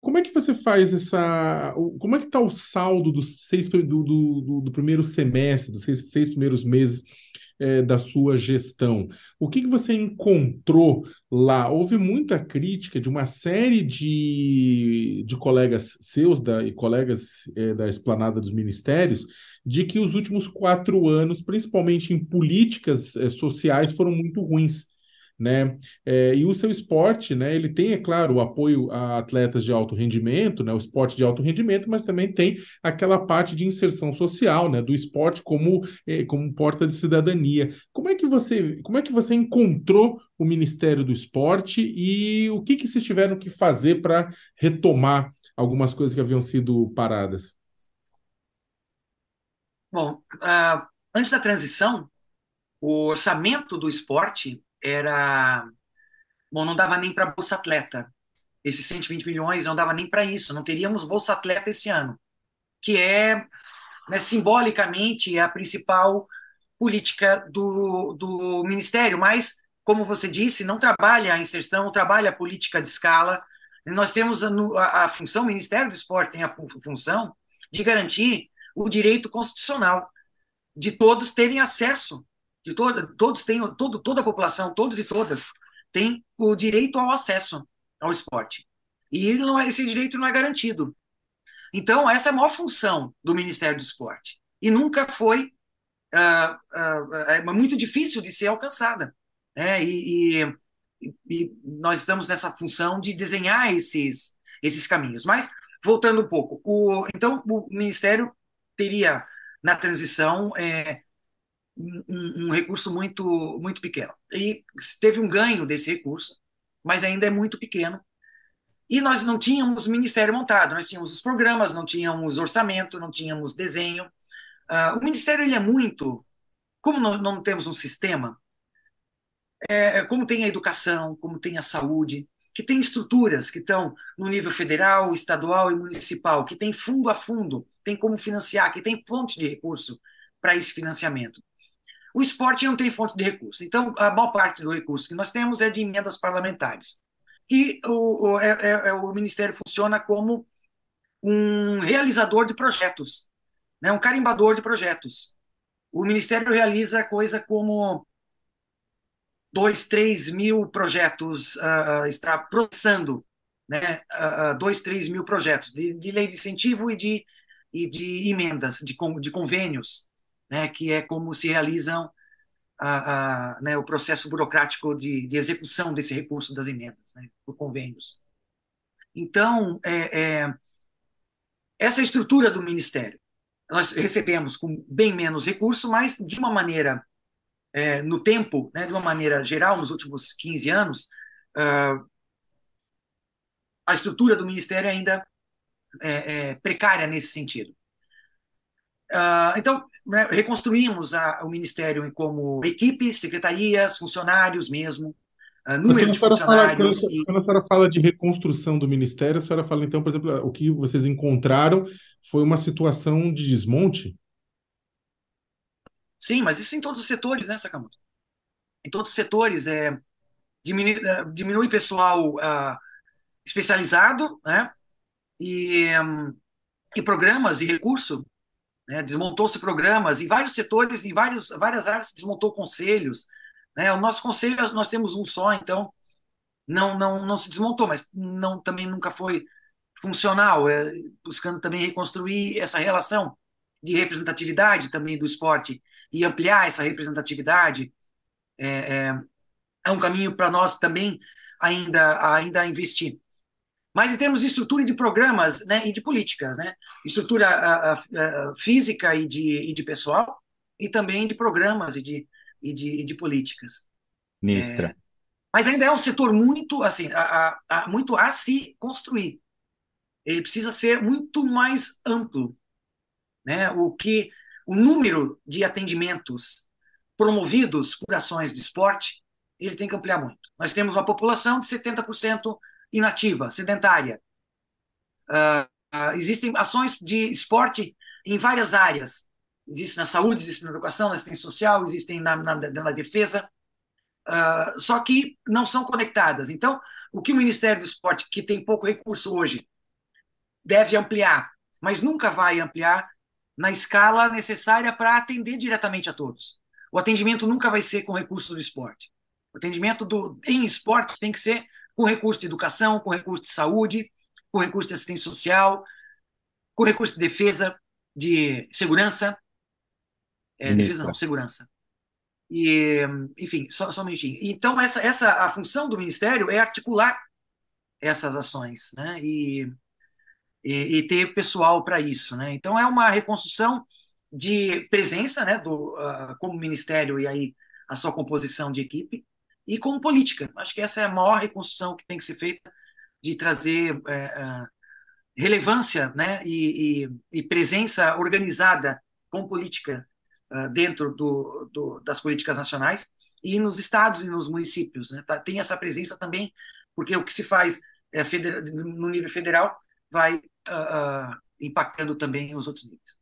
Como é que você faz como é que está o saldo do primeiro semestre, dos seis primeiros meses da sua gestão? O que que você encontrou lá? Houve muita crítica de uma série de colegas seus e colegas da esplanada dos ministérios, de que os últimos 4 anos, principalmente em políticas sociais, foram muito ruins. Né? E o seu esporte, né, ele tem, é claro, o apoio a atletas de alto rendimento, né, o esporte de alto rendimento, mas também tem aquela parte de inserção social, né, do esporte como porta de cidadania. Como é que você encontrou o Ministério do Esporte e o que vocês tiveram que fazer para retomar algumas coisas que haviam sido paradas? Bom, antes da transição, o orçamento do esporte era. Bom, não dava nem para Bolsa Atleta. Esses 120 milhões não dava nem para isso. Não teríamos Bolsa Atleta esse ano, que é, né, simbolicamente, a principal política do Ministério. Mas, como você disse, não trabalha a inserção, não trabalha a política de escala. Nós temos a função, o Ministério do Esporte tem a função de garantir o direito constitucional de todos terem acesso, todos têm, toda a população, todos e todas, têm o direito ao acesso ao esporte. E esse direito não é garantido. Então, essa é a maior função do Ministério do Esporte. E nunca foi, é muito difícil de ser alcançada. Né? E nós estamos nessa função de desenhar esses caminhos. Mas, voltando um pouco, então o Ministério teria, na transição, um recurso muito pequeno. E teve um ganho desse recurso, mas ainda é muito pequeno. E nós não tínhamos ministério montado, nós tínhamos os programas, não tínhamos orçamento, não tínhamos desenho. O ministério ele é muito, como não temos um sistema, como tem a educação, como tem a saúde, que tem estruturas que estão no nível federal, estadual e municipal, que tem fundo a fundo, tem como financiar, que tem fonte de recurso para esse financiamento. O esporte não tem fonte de recurso. Então, a maior parte do recurso que nós temos é de emendas parlamentares. E o Ministério funciona como um realizador de projetos, né? Um carimbador de projetos. O Ministério realiza coisa como 2, 3 mil projetos, está processando, né? 2, 3 mil projetos de lei de incentivo e de emendas, de convênios, né? Que é como se realizam né, o processo burocrático de execução desse recurso das emendas, né, por convênios. Então, essa é a estrutura do Ministério. Nós recebemos com bem menos recurso, mas de uma maneira, no tempo, né, de uma maneira geral, nos últimos 15 anos, uh, a estrutura do Ministério ainda é precária nesse sentido. Então, né, reconstruímos o Ministério como equipes, secretarias, funcionários mesmo, Mas número de funcionários e quando a senhora fala de reconstrução do ministério, a senhora fala, então, por exemplo, o que vocês encontraram foi uma situação de desmonte? sim, mas isso em todos os setores, né, Sakamoto? Em todos os setores, diminui pessoal especializado, né, e programas e recurso, né, desmontou-se programas em vários setores, em várias áreas se desmontou conselhos, né, o nosso conselho, nós temos um só, então não se desmontou, mas também nunca foi funcional, buscando também reconstruir essa relação de representatividade também do esporte e ampliar essa representatividade. É um caminho para nós também ainda investir. Mas em termos de estrutura e de programas, né, e de políticas, né, estrutura física e de pessoal, e também de programas e de políticas. Ministra. Mas ainda é um setor muito assim, muito a se construir. Ele precisa ser muito mais amplo, né? O número de atendimentos promovidos por ações de esporte, ele tem que ampliar muito. Nós temos uma população de 70% inativa, sedentária. Existem ações de esporte em várias áreas. Existe na saúde, existe na educação, na assistência social, existem na defesa, só que não são conectadas. Então, o que o Ministério do Esporte, que tem pouco recurso hoje, deve ampliar, mas nunca vai ampliar na escala necessária para atender diretamente a todos. O atendimento nunca vai ser com recurso do esporte. O atendimento em esporte tem que ser com recurso de educação, com recurso de saúde, com recurso de assistência social, com recurso de defesa, de segurança, defesa não, Isso. segurança. E, enfim, só um minutinho. Então, a função do Ministério é articular essas ações, né? E ter pessoal para isso, né? Então, é uma reconstrução de presença, né, como Ministério e aí a sua composição de equipe, e como política. Acho que essa é a maior reconstrução que tem que ser feita, de trazer relevância, né, e presença organizada com política dentro das políticas nacionais e nos estados e nos municípios, né, tá? Tem essa presença também, porque o que se faz no nível federal vai impactando também os outros níveis.